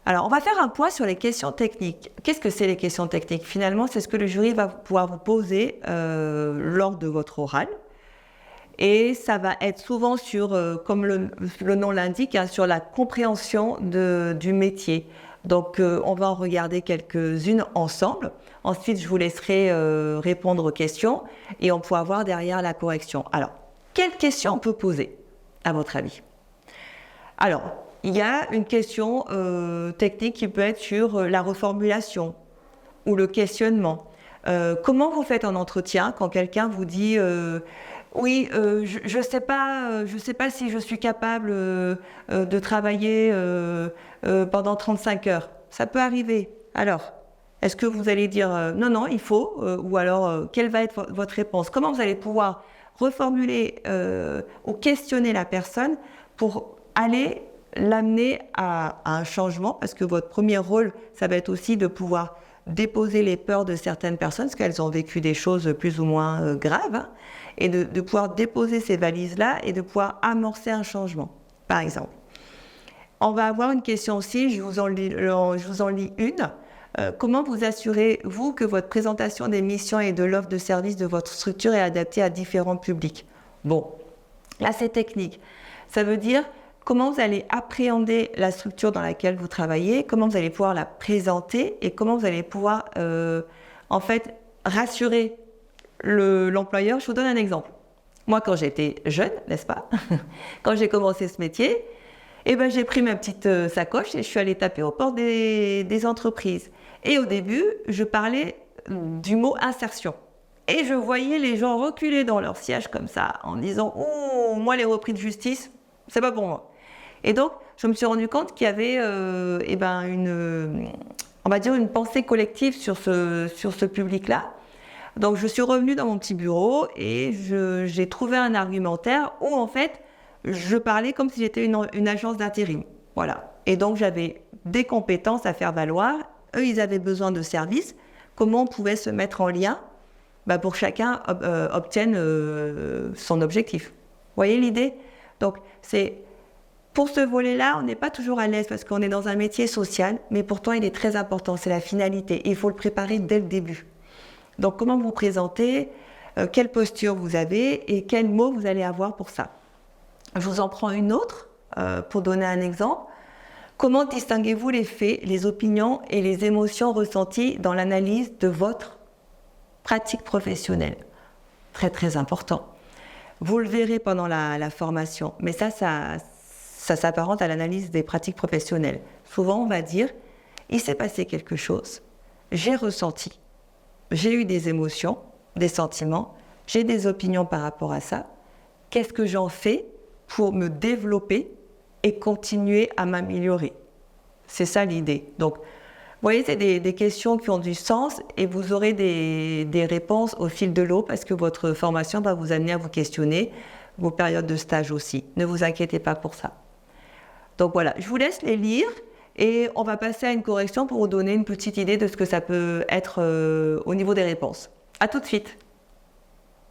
Alors, on va faire un point sur les questions techniques. Qu'est-ce que c'est les questions techniques? Finalement, c'est ce que le jury va pouvoir vous poser lors de votre oral. Et ça va être souvent sur, comme le nom l'indique, hein, sur la compréhension du métier. Donc, on va en regarder quelques-unes ensemble. Ensuite, je vous laisserai répondre aux questions et on pourra voir derrière la correction. Alors, quelles questions on peut poser, à votre avis? Alors, il y a une question technique qui peut être sur la reformulation ou le questionnement. Comment vous faites en entretien quand quelqu'un vous dit oui, je sais pas si je suis capable de travailler pendant 35 heures. Ça peut arriver. Alors, est-ce que vous allez dire non, non, il faut ou alors quelle va être votre réponse? Comment vous allez pouvoir reformuler ou questionner la personne pour aller l'amener à un changement? Parce que votre premier rôle, ça va être aussi de pouvoir déposer les peurs de certaines personnes, parce qu'elles ont vécu des choses plus ou moins graves, hein, et de pouvoir déposer ces valises-là et de pouvoir amorcer un changement, par exemple. On va avoir une question aussi, je vous en lis une. Comment vous assurez-vous que votre présentation des missions et de l'offre de service de votre structure est adaptée à différents publics? Bon, là c'est technique. Ça veut dire comment vous allez appréhender la structure dans laquelle vous travaillez, comment vous allez pouvoir la présenter et comment vous allez pouvoir en fait rassurer l'employeur. Je vous donne un exemple. Moi, quand j'étais jeune, n'est-ce pas, quand j'ai commencé ce métier, eh ben, j'ai pris ma petite sacoche et je suis allée taper aux portes des entreprises. Et au début, je parlais du mot insertion. Et je voyais les gens reculer dans leur siège comme ça, en disant « Oh, moi, les repris de justice, c'est pas pour moi ». Et donc, je me suis rendu compte qu'il y avait on va dire une pensée collective sur ce public-là. Donc, je suis revenue dans mon petit bureau et j'ai trouvé un argumentaire où, en fait, je parlais comme si j'étais une agence d'intérim. Voilà. Et donc, j'avais des compétences à faire valoir. Eux, ils avaient besoin de services. Comment on pouvait se mettre en lien pour que chacun obtienne son objectif. Vous voyez l'idée? Donc, pour ce volet-là, on n'est pas toujours à l'aise parce qu'on est dans un métier social, mais pourtant, il est très important. C'est la finalité. Et il faut le préparer dès le début. Donc, comment vous présentez, quelle posture vous avez et quels mots vous allez avoir pour ça. Je vous en prends une autre pour donner un exemple. Comment distinguez-vous les faits, les opinions et les émotions ressenties dans l'analyse de votre pratique professionnelle? Très, très important. Vous le verrez pendant la formation, mais ça s'apparente à l'analyse des pratiques professionnelles. Souvent, on va dire, il s'est passé quelque chose, j'ai ressenti, j'ai eu des émotions, des sentiments, j'ai des opinions par rapport à ça. Qu'est-ce que j'en fais pour me développer et continuer à m'améliorer? C'est ça l'idée. Donc, vous voyez, c'est des questions qui ont du sens et vous aurez des réponses au fil de l'eau parce que votre formation va vous amener à vous questionner, vos périodes de stage aussi. Ne vous inquiétez pas pour ça. Donc voilà, je vous laisse les lire et on va passer à une correction pour vous donner une petite idée de ce que ça peut être au niveau des réponses. À tout de suite.